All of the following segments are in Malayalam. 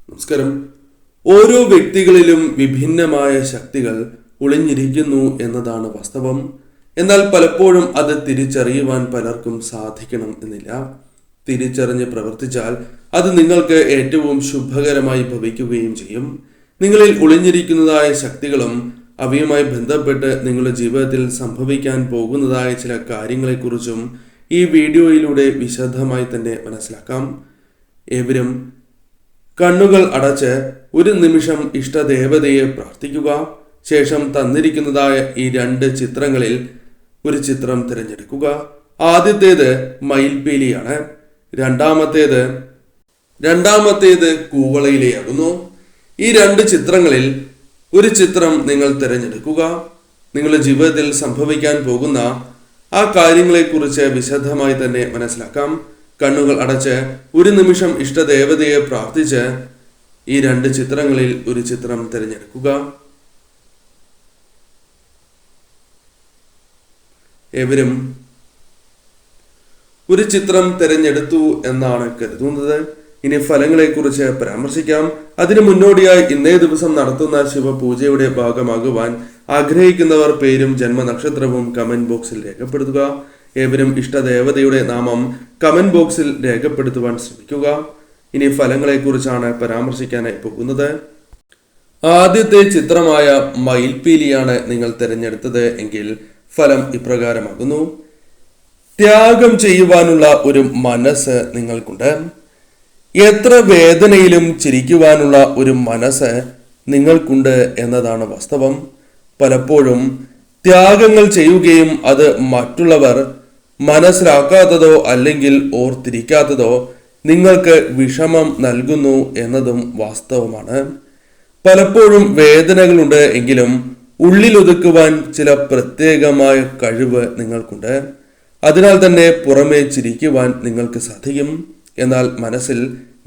നമസ്കാരം. ഓരോ വ്യക്തികളിലും വിഭിന്നമായ ശക്തികൾ ഒളിഞ്ഞിരിക്കുന്നു എന്നതാണ് വാസ്തവം. എന്നാൽ പലപ്പോഴും അത് തിരിച്ചറിയുവാൻ പലർക്കും സാധിക്കണം എന്നില്ല. തിരിച്ചറിഞ്ഞ് പ്രവർത്തിച്ചാൽ അത് നിങ്ങൾക്ക് ഏറ്റവും ശുഭകരമായി ഭവിക്കുകയും ചെയ്യും. നിങ്ങളിൽ ഒളിഞ്ഞിരിക്കുന്നതായ ശക്തികളും അവയുമായി ബന്ധപ്പെട്ട് നിങ്ങളുടെ ജീവിതത്തിൽ സംഭവിക്കാൻ പോകുന്നതായ ചില കാര്യങ്ങളെക്കുറിച്ചും ഈ വീഡിയോയിലൂടെ വിശദമായി തന്നെ മനസ്സിലാക്കാം. ഏവരും കണ്ണുകൾ അടച്ച് ഒരു നിമിഷം ഇഷ്ടദേവതയെ പ്രാർത്ഥിക്കുക. ശേഷം തന്നിരിക്കുന്നതായ ഈ 2 ചിത്രങ്ങളിൽ ഒരു ചിത്രം തിരഞ്ഞെടുക്കുക. ആദ്യത്തേത് മയിൽപീലിയാണ്. രണ്ടാമത്തേത് കൂവളയിലെയാകുന്നു. ഈ 2 ചിത്രങ്ങളിൽ ഒരു ചിത്രം നിങ്ങൾ തിരഞ്ഞെടുക്കുക. നിങ്ങളുടെ ജീവിതത്തിൽ സംഭവിക്കാൻ പോകുന്ന ആ കാര്യങ്ങളെക്കുറിച്ച് വിശദമായി തന്നെ മനസ്സിലാക്കാം. കണ്ണുകൾ അടച്ച് ഒരു നിമിഷം ഇഷ്ടദേവതയെ പ്രാർത്ഥിച്ച് ഈ 2 ചിത്രങ്ങളിൽ ഒരു ചിത്രം തിരഞ്ഞെടുക്കുക. ഏവരും ഒരു ചിത്രം തിരഞ്ഞെടുത്തു എന്നാണ് കരുതുന്നത്. ഇനി ഫലങ്ങളെക്കുറിച്ച് പരാമർശിക്കാം. അതിനു മുന്നോടിയായി ഇന്നേ ദിവസം നടത്തുന്ന ശിവപൂജയുടെ ഭാഗമാകുവാൻ ആഗ്രഹിക്കുന്നവർ പേരും ജന്മനക്ഷത്രവും കമന്റ് ബോക്സിൽ രേഖപ്പെടുത്തുക. ഏവരും ഇഷ്ടദേവതയുടെ നാമം കമന്റ് ബോക്സിൽ രേഖപ്പെടുത്തുവാൻ ശ്രമിക്കുക. ഇനി ഫലങ്ങളെക്കുറിച്ചാണ് പരാമർശിക്കാനായി പോകുന്നത്. ആദ്യത്തെ ചിത്രമായ മയിൽപീലിയാണ് നിങ്ങൾ തിരഞ്ഞെടുത്തത് എങ്കിൽ ഫലം ഇപ്രകാരമാകുന്നു. ത്യാഗം ചെയ്യുവാനുള്ള ഒരു മനസ്സ് നിങ്ങൾക്കുണ്ട്. എത്ര വേദനയിലും ചിരിക്കുവാനുള്ള ഒരു മനസ്സ് നിങ്ങൾക്കുണ്ട് എന്നതാണ് വാസ്തവം. പലപ്പോഴും ത്യാഗങ്ങൾ ചെയ്യുകയും അത് മറ്റുള്ളവർ മനസ്സിലാക്കാത്തതോ അല്ലെങ്കിൽ ഓർത്തിരിക്കാത്തതോ നിങ്ങൾക്ക് വിഷമം നൽകുന്നു എന്നതും വാസ്തവമാണ്. പലപ്പോഴും വേദനകളുണ്ട് എങ്കിലും ഉള്ളിലൊതുക്കുവാൻ ചില പ്രത്യേകമായ കഴിവ് നിങ്ങൾക്കുണ്ട്. അതിനാൽ തന്നെ പുറമേ ചിരിക്കുവാൻ നിങ്ങൾക്ക് സാധിക്കും. എന്നാൽ മനസ്സിൽ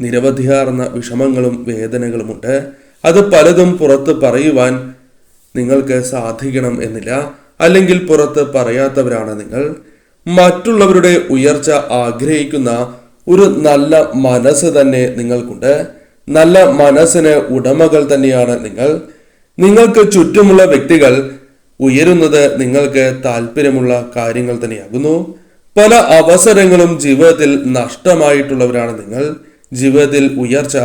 നിരവധിയാർന്ന വിഷമങ്ങളും വേദനകളുമുണ്ട്. അത് പലതും പുറത്ത് പറയുവാൻ നിങ്ങൾക്ക് സാധിക്കണം എന്നില്ല. അല്ലെങ്കിൽ പുറത്ത് പറയാത്തവരാണ് നിങ്ങൾ. മറ്റുള്ളവരുടെ ഉയർച്ച ആഗ്രഹിക്കുന്ന ഒരു നല്ല മനസ്സ് തന്നെ നിങ്ങൾക്കുണ്ട്. നല്ല മനസ്സിന് ഉടമകൾ തന്നെയാണ് നിങ്ങൾ. നിങ്ങൾക്ക് ചുറ്റുമുള്ള വ്യക്തികൾ ഉയരുന്നത് നിങ്ങൾക്ക് താല്പര്യമുള്ള കാര്യങ്ങൾ തന്നെയാകുന്നു. പല അവസരങ്ങളും ജീവിതത്തിൽ നഷ്ടമായിട്ടുള്ളവരാണ് നിങ്ങൾ. ജീവിതത്തിൽ ഉയർച്ച,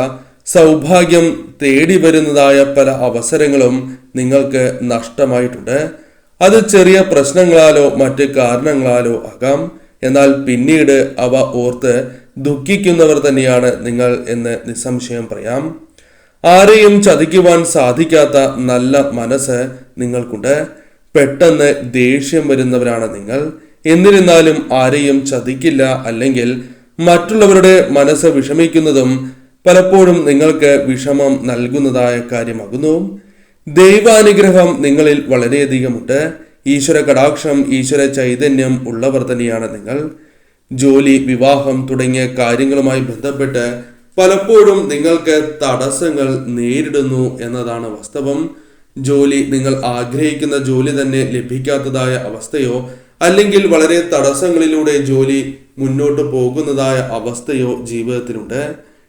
സൗഭാഗ്യം തേടി വരുന്നതായ പല അവസരങ്ങളും നിങ്ങൾക്ക് നഷ്ടമായിട്ടുണ്ട്. അത് ചെറിയ പ്രശ്നങ്ങളാലോ മറ്റ് കാരണങ്ങളാലോ ആകാം. എന്നാൽ പിന്നീട് അവ ഓർത്ത് ദുഃഖിക്കുന്നവർ തന്നെയാണ് നിങ്ങൾ എന്ന് നിസ്സംശയം പറയാം. ആരെയും ചതിക്കുവാൻ സാധിക്കാത്ത നല്ല മനസ്സ് നിങ്ങൾക്കുണ്ട്. പെട്ടെന്ന് ദേഷ്യം വരുന്നവരാണ് നിങ്ങൾ. എന്നിരുന്നാലും ആരെയും ചതിക്കില്ല. അല്ലെങ്കിൽ മറ്റുള്ളവരുടെ മനസ്സ് വിഷമിക്കുന്നതും പലപ്പോഴും നിങ്ങൾക്ക് വിഷമം നൽകുന്നതായ കാര്യമാകുന്നു. ദൈവാനുഗ്രഹം നിങ്ങളിൽ വളരെയധികമുണ്ട്. ഈശ്വര കടാക്ഷം, ഈശ്വര ചൈതന്യം ഉള്ളവർ തന്നെയാണ് നിങ്ങൾ. ജോലി, വിവാഹം തുടങ്ങിയ കാര്യങ്ങളുമായി ബന്ധപ്പെട്ട് പലപ്പോഴും നിങ്ങൾക്ക് തടസ്സങ്ങൾ നേരിടുന്നു എന്നതാണ് വാസ്തവം. ജോലി, നിങ്ങൾ ആഗ്രഹിക്കുന്ന ജോലി തന്നെ ലഭിക്കാത്തതായ അവസ്ഥയോ അല്ലെങ്കിൽ വളരെ തടസ്സങ്ങളിലൂടെ ജോലി മുന്നോട്ട് പോകുന്നതായ അവസ്ഥയോ ജീവിതത്തിലുണ്ട്.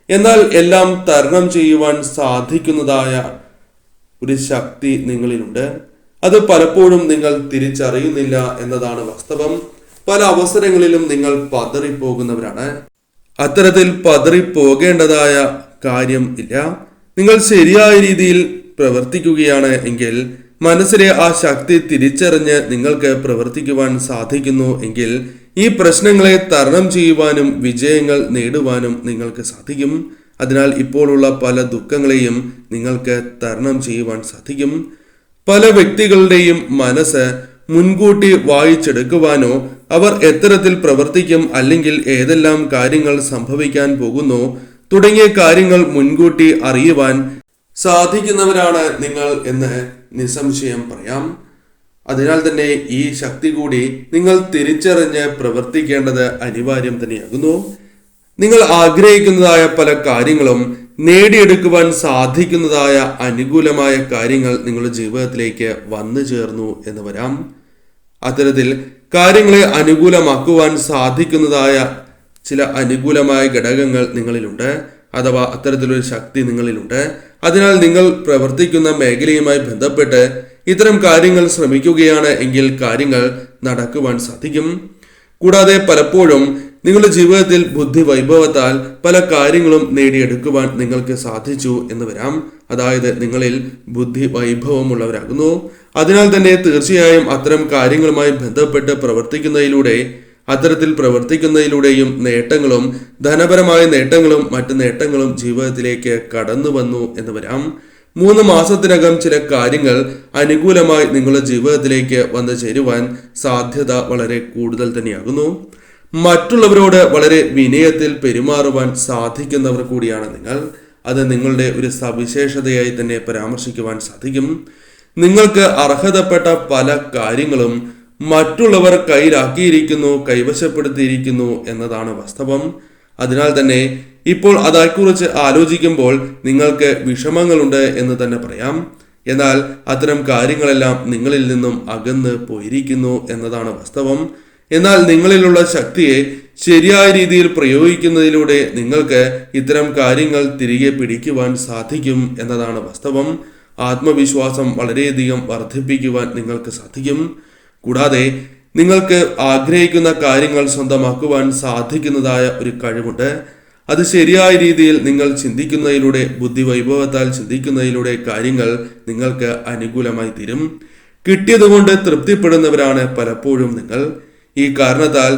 എന്നാൽ എല്ലാം തരണം ചെയ്യുവാൻ സാധിക്കുന്നതായ ഒരു ശക്തി നിങ്ങളിലുണ്ട്. അത് പലപ്പോഴും നിങ്ങൾ തിരിച്ചറിയുന്നില്ല എന്നതാണ് വാസ്തവം. പല അവസരങ്ങളിലും നിങ്ങൾ പതറിപ്പോകുന്നവരാണ്. അത്തരത്തിൽ പതറിപ്പോകേണ്ടതായ കാര്യം ഇല്ല. നിങ്ങൾ ശരിയായ രീതിയിൽ പ്രവർത്തിക്കുകയാണ് എങ്കിൽ, മനസ്സിലെ ആ ശക്തി തിരിച്ചറിഞ്ഞ് നിങ്ങൾക്ക് പ്രവർത്തിക്കുവാൻ സാധിക്കുന്നു എങ്കിൽ ഈ പ്രശ്നങ്ങളെ തരണം ചെയ്യുവാനും വിജയങ്ങൾ നേടുവാനും നിങ്ങൾക്ക് സാധിക്കും. അതിനാൽ ഇപ്പോഴുള്ള പല ദുഃഖങ്ങളെയും നിങ്ങൾക്ക് തരണം ചെയ്യുവാൻ സാധിക്കും. പല വ്യക്തികളുടെയും മനസ്സ് മുൻകൂട്ടി വായിച്ചെടുക്കുവാനോ അവർ എത്തരത്തിൽ പ്രവർത്തിക്കും അല്ലെങ്കിൽ ഏതെല്ലാം കാര്യങ്ങൾ സംഭവിക്കാൻ പോകുന്നു തുടങ്ങിയ കാര്യങ്ങൾ മുൻകൂട്ടി അറിയുവാൻ സാധിക്കുന്നവരാണ് നിങ്ങൾ എന്ന് നിസ്സംശയം പറയാം. അതിനാൽ തന്നെ ഈ ശക്തി കൂടി നിങ്ങൾ തിരിച്ചറിഞ്ഞ് പ്രവർത്തിക്കേണ്ടത് അനിവാര്യം തന്നെയാകുന്നു. നിങ്ങൾ ആഗ്രഹിക്കുന്നതായ പല കാര്യങ്ങളും നേടിയെടുക്കുവാൻ സാധിക്കുന്നതായ അനുകൂലമായ കാര്യങ്ങൾ നിങ്ങളുടെ ജീവിതത്തിലേക്ക് വന്നു ചേർന്നു എന്ന് വരാം. അത്തരത്തിൽ കാര്യങ്ങളെ അനുകൂലമാക്കുവാൻ സാധിക്കുന്നതായ ചില അനുകൂലമായ ഘടകങ്ങൾ നിങ്ങളിലുണ്ട്. അഥവാ അത്തരത്തിലൊരു ശക്തി നിങ്ങളിലുണ്ട്. അതിനാൽ നിങ്ങൾ പ്രവർത്തിക്കുന്ന മേഖലയുമായി ബന്ധപ്പെട്ട് ഇത്തരം കാര്യങ്ങൾ ശ്രമിക്കുകയാണ് എങ്കിൽ കാര്യങ്ങൾ നടക്കുവാൻ സാധിക്കും. കൂടാതെ പലപ്പോഴും നിങ്ങളുടെ ജീവിതത്തിൽ ബുദ്ധി വൈഭവത്താൽ പല കാര്യങ്ങളും നേടിയെടുക്കുവാൻ നിങ്ങൾക്ക് സാധിച്ചു എന്ന് വരാം. അതായത് നിങ്ങളിൽ ബുദ്ധി വൈഭവമുള്ളവരാകുന്നു. അതിനാൽ തന്നെ തീർച്ചയായും അത്തരം കാര്യങ്ങളുമായി ബന്ധപ്പെട്ട് പ്രവർത്തിക്കുന്നതിലൂടെയും നേട്ടങ്ങളും ധനപരമായ നേട്ടങ്ങളും മറ്റ് നേട്ടങ്ങളും ജീവിതത്തിലേക്ക് കടന്നു വന്നു എന്ന് വരാം. 3 മാസത്തിനകം ചില കാര്യങ്ങൾ അനുകൂലമായി നിങ്ങളുടെ ജീവിതത്തിലേക്ക് വന്നു ചേരുവാൻ സാധ്യത വളരെ കൂടുതൽ തന്നെയാകുന്നു. മറ്റുള്ളവരോട് വളരെ വിനയത്തിൽ പെരുമാറുവാൻ സാധിക്കുന്നവർ കൂടിയാണ് നിങ്ങൾ. അത് നിങ്ങളുടെ ഒരു സവിശേഷതയായി തന്നെ പരാമർശിക്കുവാൻ സാധിക്കും. നിങ്ങൾക്ക് അർഹതപ്പെട്ട പല കാര്യങ്ങളും മറ്റുള്ളവർ കൈവശപ്പെടുത്തിയിരിക്കുന്നു എന്നതാണ് വാസ്തവം. അതിനാൽ തന്നെ ഇപ്പോൾ അതേക്കുറിച്ച് ആലോചിക്കുമ്പോൾ നിങ്ങൾക്ക് വിഷമങ്ങളുണ്ട് എന്ന് തന്നെ പറയാം. എന്നാൽ അത്തരം കാര്യങ്ങളെല്ലാം നിങ്ങളിൽ നിന്നും അകന്ന് പോയിരിക്കുന്നു എന്നതാണ് വാസ്തവം. എന്നാൽ നിങ്ങളിലുള്ള ശക്തിയെ ശരിയായ രീതിയിൽ പ്രയോഗിക്കുന്നതിലൂടെ നിങ്ങൾക്ക് ഇത്തരം കാര്യങ്ങൾ തിരികെ പിടിക്കുവാൻ സാധിക്കും എന്നതാണ് വാസ്തവം. ആത്മവിശ്വാസം വളരെയധികം വർദ്ധിപ്പിക്കുവാൻ നിങ്ങൾക്ക് സാധിക്കും. കൂടാതെ നിങ്ങൾക്ക് ആഗ്രഹിക്കുന്ന കാര്യങ്ങൾ സ്വന്തമാക്കുവാൻ സാധിക്കുന്നതായ ഒരു കഴിവുണ്ട്. അത് ശരിയായ രീതിയിൽ നിങ്ങൾ ചിന്തിക്കുന്നതിലൂടെ, ബുദ്ധി വൈഭവത്താൽ ചിന്തിക്കുന്നതിലൂടെ കാര്യങ്ങൾ നിങ്ങൾക്ക് അനുകൂലമായി തീരും. കിട്ടിയതുകൊണ്ട് തൃപ്തിപ്പെടുന്നവരാണ് പലപ്പോഴും നിങ്ങൾ. ഈ കാരണത്താൽ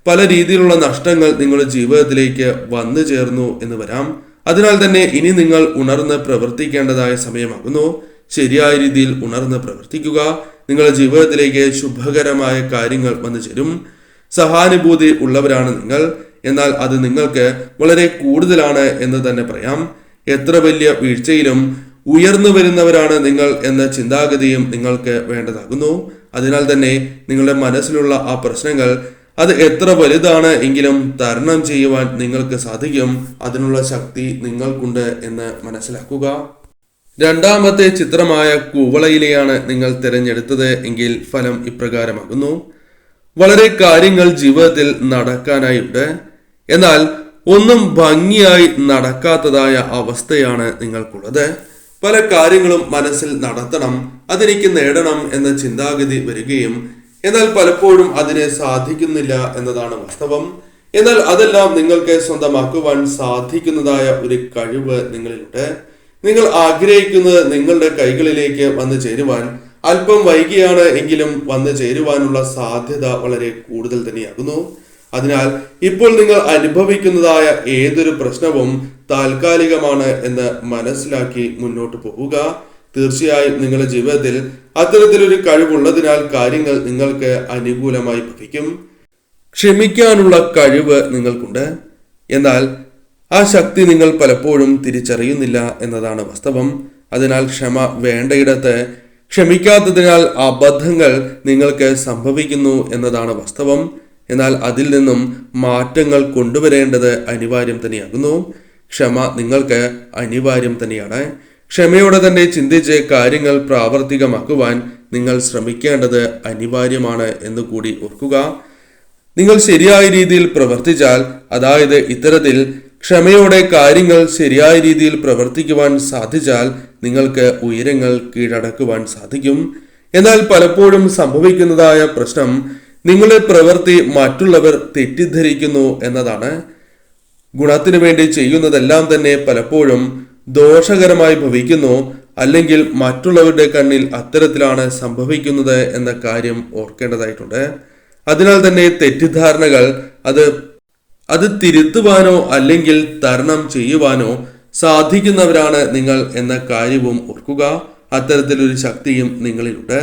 പല രീതിയിലുള്ള നഷ്ടങ്ങൾ നിങ്ങളുടെ ജീവിതത്തിലേക്ക് വന്നു ചേർന്നു എന്ന് വരാം. അതിനാൽ തന്നെ ഇനി നിങ്ങൾ ഉണർന്ന് പ്രവർത്തിക്കേണ്ടതായ സമയമാകുന്നു. ശരിയായ രീതിയിൽ ഉണർന്ന് പ്രവർത്തിക്കുക. നിങ്ങളുടെ ജീവിതത്തിലേക്ക് ശുഭകരമായ കാര്യങ്ങൾ വന്നു ചേരും. സഹാനുഭൂതി ഉള്ളവരാണ് നിങ്ങൾ. എന്നാൽ അത് നിങ്ങൾക്ക് വളരെ കൂടുതലാണ് എന്ന് തന്നെ പറയാം. എത്ര വലിയ വീഴ്ചയിലും ഉയർന്നു വരുന്നവരാണ് നിങ്ങൾ എന്ന ചിന്താഗതിയും നിങ്ങൾക്ക് വേണ്ടതാകുന്നു. അതിനാൽ തന്നെ നിങ്ങളുടെ മനസ്സിലുള്ള ആ പ്രശ്നങ്ങൾ അത് എത്ര വലുതാണ് എങ്കിലും തരണം ചെയ്യുവാൻ നിങ്ങൾക്ക് സാധിക്കും. അതിനുള്ള ശക്തി നിങ്ങൾക്കുണ്ട് എന്ന് മനസ്സിലാക്കുക. രണ്ടാമത്തെ ചിത്രമായ കുവളയിലെയാണ് നിങ്ങൾ തിരഞ്ഞെടുത്തത് എങ്കിൽ ഫലം ഇപ്രകാരമാകുന്നു. വളരെ കാര്യങ്ങൾ ജീവിതത്തിൽ നടക്കാനായുണ്ട്. എന്നാൽ ഒന്നും ഭംഗിയായി നടക്കാത്തതായ അവസ്ഥയാണ് നിങ്ങൾക്കുള്ളത്. പല കാര്യങ്ങളും മനസ്സിൽ നടത്തണം, അതെനിക്ക് നേടണം എന്ന ചിന്താഗതി വരികയും എന്നാൽ പലപ്പോഴും അതിനെ സാധിക്കുന്നില്ല എന്നതാണ് വാസ്തവം. എന്നാൽ അതെല്ലാം നിങ്ങൾക്ക് സ്വന്തമാക്കുവാൻ സാധിക്കുന്നതായ ഒരു കഴിവ് നിങ്ങളിലുണ്ട്. നിങ്ങൾ ആഗ്രഹിക്കുന്നത് നിങ്ങളുടെ കൈകളിലേക്ക് വന്നു ചേരുവാൻ അല്പം വൈകിയാണ് എങ്കിലും വന്നു ചേരുവാനുള്ള സാധ്യത വളരെ കൂടുതൽ തന്നെയാകുന്നു. അതിനാൽ ഇപ്പോൾ നിങ്ങൾ അനുഭവിക്കുന്നതായ ഏതൊരു പ്രശ്നവും താൽക്കാലികമാണ് എന്ന് മനസ്സിലാക്കി മുന്നോട്ട് പോവുക. തീർച്ചയായും നിങ്ങളുടെ ജീവിതത്തിൽ അത്തരത്തിലൊരു കഴിവുള്ളതിനാൽ കാര്യങ്ങൾ നിങ്ങൾക്ക് അനുകൂലമായി ഭവിക്കും. ക്ഷമിക്കാനുള്ള കഴിവ് നിങ്ങൾക്കുണ്ട്. എന്നാൽ ആ ശക്തി നിങ്ങൾ പലപ്പോഴും തിരിച്ചറിയുന്നില്ല എന്നതാണ് വാസ്തവം. അതിനാൽ ക്ഷമ വേണ്ടയിടത്ത് ക്ഷമിക്കാത്തതിനാൽ അബദ്ധങ്ങൾ നിങ്ങൾക്ക് സംഭവിക്കുന്നു എന്നതാണ് വാസ്തവം. എന്നാൽ അതിൽ നിന്നും മാറ്റങ്ങൾ കൊണ്ടുവരേണ്ടത് അനിവാര്യം തന്നെയാകുന്നു. ക്ഷമ നിങ്ങൾക്ക് അനിവാര്യം തന്നെയാണ്. ക്ഷമയോടെ തന്നെ ചിന്തിച്ച് കാര്യങ്ങൾ പ്രാവർത്തികമാക്കുവാൻ നിങ്ങൾ ശ്രമിക്കേണ്ടത് അനിവാര്യമാണ് എന്ന് കൂടി ഓർക്കുക. നിങ്ങൾ ശരിയായ രീതിയിൽ പ്രവർത്തിച്ചാൽ, അതായത് ഇത്തരത്തിൽ ക്ഷമയോടെ കാര്യങ്ങൾ ശരിയായ രീതിയിൽ പ്രവർത്തിക്കുവാൻ സാധിച്ചാൽ നിങ്ങൾക്ക് ഉയരങ്ങൾ കീഴടക്കുവാൻ സാധിക്കും. എന്നാൽ പലപ്പോഴും സംഭവിക്കുന്നതായ പ്രശ്നം നിങ്ങളുടെ പ്രവൃത്തി മറ്റുള്ളവർ തെറ്റിദ്ധരിക്കുന്നു എന്നതാണ്. ഗുണത്തിനു വേണ്ടി ചെയ്യുന്നതെല്ലാം തന്നെ പലപ്പോഴും ദോഷകരമായി ഭവിക്കുന്നു, അല്ലെങ്കിൽ മറ്റുള്ളവരുടെ കണ്ണിൽ അത്തരത്തിലാണ് സംഭവിക്കുന്നത് എന്ന കാര്യം ഓർക്കേണ്ടതായിട്ടുണ്ട്. അതിനാൽ തന്നെ തെറ്റിദ്ധാരണകൾ അത് തിരുത്തുവാനോ അല്ലെങ്കിൽ തരണം ചെയ്യുവാനോ സാധിക്കുന്നവരാണ് നിങ്ങൾ എന്ന കാര്യവും ഓർക്കുക. അത്തരത്തിലൊരു ശക്തിയും നിങ്ങളിലുണ്ട്.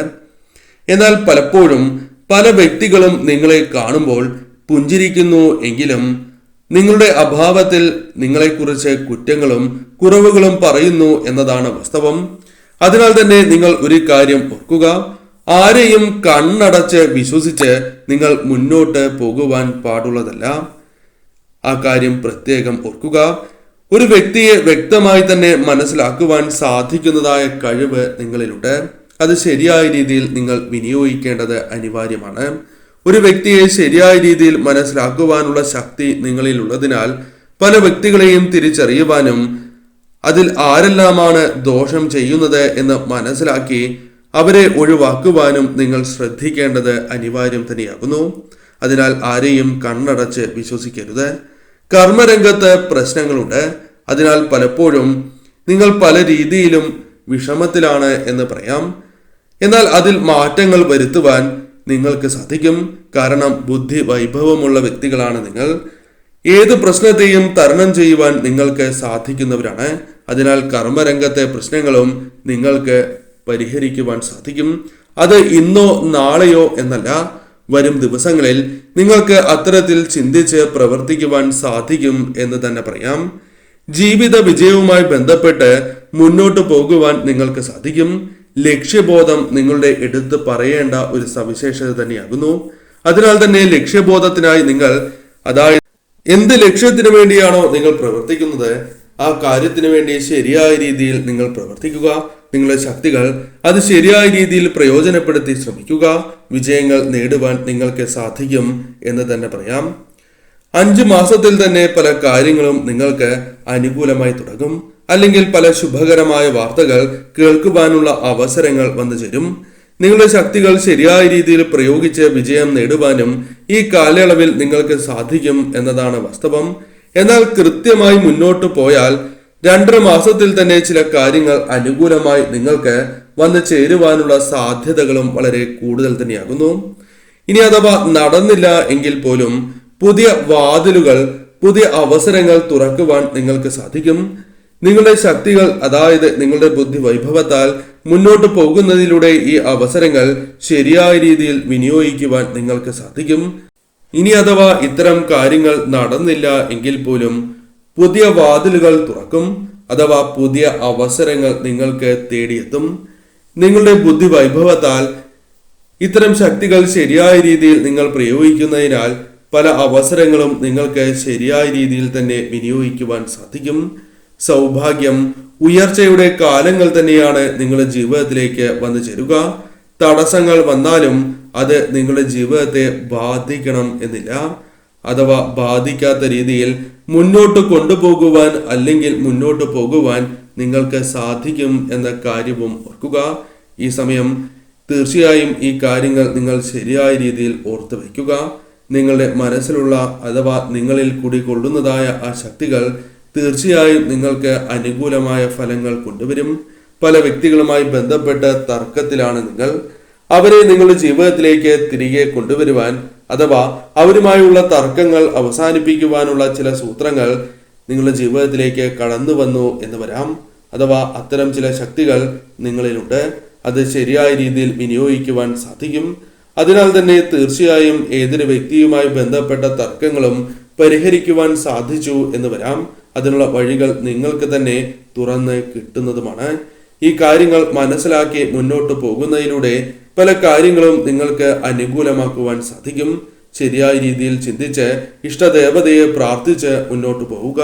എന്നാൽ പലപ്പോഴും പല വ്യക്തികളും നിങ്ങളെ കാണുമ്പോൾ പുഞ്ചിരിക്കുന്നു എങ്കിലും നിങ്ങളുടെ അഭാവത്തിൽ നിങ്ങളെക്കുറിച്ച് കുറ്റങ്ങളും കുറവുകളും പറയുന്നു എന്നതാണ് വാസ്തവം. അതിനാൽ തന്നെ നിങ്ങൾ ഒരു കാര്യം ഓർക്കുക. ആരെയും കണ്ണടച്ച് വിശ്വസിച്ച് നിങ്ങൾ മുന്നോട്ട് പോകുവാൻ പാടുള്ളതല്ല. ആ കാര്യം പ്രത്യേകം ഓർക്കുക. ഒരു വ്യക്തിയെ വ്യക്തമായി തന്നെ മനസ്സിലാക്കുവാൻ സാധിക്കുന്നതായ കഴിവ് നിങ്ങളിലുണ്ട്. അത് ശരിയായ രീതിയിൽ നിങ്ങൾ വിനിയോഗിക്കേണ്ടത് അനിവാര്യമാണ്. ഒരു വ്യക്തിയെ ശരിയായ രീതിയിൽ മനസ്സിലാക്കുവാനുള്ള ശക്തി നിങ്ങളിലുള്ളതിനാൽ പല വ്യക്തികളെയും തിരിച്ചറിയുവാനും അതിൽ ആരെല്ലാമാണ് ദോഷം ചെയ്യുന്നത് എന്ന് മനസ്സിലാക്കി അവരെ ഒഴിവാക്കുവാനും നിങ്ങൾ ശ്രദ്ധിക്കേണ്ടത് അനിവാര്യം തന്നെയാകുന്നു. അതിനാൽ ആരെയും കണ്ണടച്ച് വിശ്വസിക്കരുത്. കർമ്മരംഗത്ത് പ്രശ്നങ്ങളുണ്ട്. അതിനാൽ പലപ്പോഴും നിങ്ങൾ പല രീതിയിലും വിഷമത്തിലാണ് എന്ന് പറയാം. എന്നാൽ അതിൽ മാറ്റങ്ങൾ വരുത്തുവാൻ നിങ്ങൾക്ക് സാധിക്കും. കാരണം ബുദ്ധി വൈഭവമുള്ള വ്യക്തികളാണ് നിങ്ങൾ. ഏത് പ്രശ്നത്തെയും തരണം ചെയ്യുവാൻ നിങ്ങൾക്ക് സാധിക്കുന്നവരാണ്. അതിനാൽ കർമ്മരംഗത്തെ പ്രശ്നങ്ങളും നിങ്ങൾക്ക് പരിഹരിക്കുവാൻ സാധിക്കും. അത് ഇന്നോ നാളെയോ എന്നല്ല, വരും ദിവസങ്ങളിൽ നിങ്ങൾക്ക് അത്തരത്തിൽ ചിന്തിച്ച് പ്രവർത്തിക്കുവാൻ സാധിക്കും എന്ന് തന്നെ പറയാം. ജീവിത വിജയവുമായി ബന്ധപ്പെട്ട് മുന്നോട്ട് പോകുവാൻ നിങ്ങൾക്ക് സാധിക്കും. ലക്ഷ്യബോധം നിങ്ങളുടെ എടുത്ത് പറയേണ്ട ഒരു സവിശേഷത തന്നെയാകുന്നു. അതിനാൽ തന്നെ ലക്ഷ്യബോധത്തിനായി നിങ്ങൾ, അതായത് എന്ത് ലക്ഷ്യത്തിന് വേണ്ടിയാണോ നിങ്ങൾ പ്രവർത്തിക്കുന്നത് ആ കാര്യത്തിന് വേണ്ടി ശരിയായ രീതിയിൽ നിങ്ങൾ പ്രവർത്തിക്കുക. നിങ്ങളുടെ ശക്തികൾ അത് ശരിയായ രീതിയിൽ പ്രയോജനപ്പെടുത്തി ശ്രമിക്കുക. വിജയങ്ങൾ നേടുവാൻ നിങ്ങൾക്ക് സാധിക്കും എന്ന് തന്നെ പറയാം. 5 മാസത്തിൽ തന്നെ പല കാര്യങ്ങളും നിങ്ങൾക്ക് അനുകൂലമായി തുടങ്ങും. അല്ലെങ്കിൽ പല ശുഭകരമായ വാർത്തകൾ കേൾക്കുവാനുള്ള അവസരങ്ങൾ വന്നു ചേരും. നിങ്ങളുടെ ശക്തികൾ ശരിയായ രീതിയിൽ പ്രയോഗിച്ച് വിജയം നേടുവാനും ഈ കാലയളവിൽ നിങ്ങൾക്ക് സാധിക്കും എന്നതാണ് വാസ്തവം. എന്നാൽ കൃത്യമായി മുന്നോട്ട് പോയാൽ 2.5 മാസത്തിൽ തന്നെ ചില കാര്യങ്ങൾ അനുകൂലമായി നിങ്ങൾക്ക് വന്നു ചേരുവാനുള്ള സാധ്യതകളും വളരെ കൂടുതൽ തന്നെയാകുന്നു. ഇനി അഥവാ നടന്നില്ല എങ്കിൽ പോലും പുതിയ വാതിലുകൾ, പുതിയ അവസരങ്ങൾ തുറക്കുവാൻ നിങ്ങൾക്ക് സാധിക്കും. നിങ്ങളുടെ ശക്തികൾ, അതായത് നിങ്ങളുടെ ബുദ്ധി വൈഭവത്താൽ മുന്നോട്ട് പോകുന്നതിലൂടെ ഈ അവസരങ്ങൾ ശരിയായ രീതിയിൽ വിനിയോഗിക്കുവാൻ നിങ്ങൾക്ക് സാധിക്കും. ഇനി അഥവാ ഇത്തരം കാര്യങ്ങൾ നടന്നില്ല എങ്കിൽ പോലും പുതിയ വാതിലുകൾ തുറക്കും, അഥവാ പുതിയ അവസരങ്ങൾ നിങ്ങൾക്ക് തേടിയെത്തും. നിങ്ങളുടെ ബുദ്ധി വൈഭവത്താൽ ഇത്തരം ശക്തികൾ ശരിയായ രീതിയിൽ നിങ്ങൾ പ്രയോഗിക്കുന്നതിനാൽ പല അവസരങ്ങളും നിങ്ങൾക്ക് ശരിയായ രീതിയിൽ തന്നെ വിനിയോഗിക്കുവാൻ സാധിക്കും. സൗഭാഗ്യം, ഉയർച്ചയുടെ കാലങ്ങൾ തന്നെയാണ് നിങ്ങളുടെ ജീവിതത്തിലേക്ക് വന്നു ചേരുക. തടസ്സങ്ങൾ വന്നാലും അത് നിങ്ങളുടെ ജീവിതത്തെ ബാധിക്കണം എന്നില്ല. അഥവാ ബാധിക്കാത്ത രീതിയിൽ മുന്നോട്ട് കൊണ്ടുപോകുവാൻ അല്ലെങ്കിൽ മുന്നോട്ട് പോകുവാൻ നിങ്ങൾക്ക് സാധിക്കും എന്ന കാര്യവും ഓർക്കുക. ഈ സമയം തീർച്ചയായും ഈ കാര്യങ്ങൾ നിങ്ങൾ ശരിയായ രീതിയിൽ ഓർത്തു വയ്ക്കുക. നിങ്ങളുടെ മനസ്സിലുള്ള അഥവാ നിങ്ങളിൽ കുടികൊള്ളുന്നതായ ആ ശക്തികൾ തീർച്ചയായും നിങ്ങൾക്ക് അനുകൂലമായ ഫലങ്ങൾ കൊണ്ടുവരും. പല വ്യക്തികളുമായി ബന്ധപ്പെട്ട തർക്കത്തിലാണ് നിങ്ങൾ. അവരെ നിങ്ങളുടെ ജീവിതത്തിലേക്ക് തിരികെ കൊണ്ടുവരുവാൻ അഥവാ അവരുമായുള്ള തർക്കങ്ങൾ അവസാനിപ്പിക്കുവാനുള്ള ചില സൂത്രങ്ങൾ നിങ്ങളുടെ ജീവിതത്തിലേക്ക് കടന്നു വന്നു എന്ന് വരാം. അഥവാ അത്തരം ചില ശക്തികൾ നിങ്ങളിലുണ്ട്. അത് ശരിയായ രീതിയിൽ വിനിയോഗിക്കുവാൻ സാധിക്കും. അതിനാൽ തന്നെ തീർച്ചയായും ഏതൊരു വ്യക്തിയുമായി ബന്ധപ്പെട്ട തർക്കങ്ങളും പരിഹരിക്കുവാൻ സാധിച്ചു എന്ന് വരാം. അതിനുള്ള വഴികൾ നിങ്ങൾക്ക് തന്നെ തുറന്ന് കിട്ടുന്നതുമാണ്. ഈ കാര്യങ്ങൾ മനസ്സിലാക്കി മുന്നോട്ട് പോകുന്നതിലൂടെ പല കാര്യങ്ങളും നിങ്ങൾക്ക് അനുകൂലമാക്കുവാൻ സാധിക്കും. ശരിയായ രീതിയിൽ ചിന്തിച്ച് ഇഷ്ടദേവതയെ പ്രാർത്ഥിച്ച് മുന്നോട്ട് പോവുക.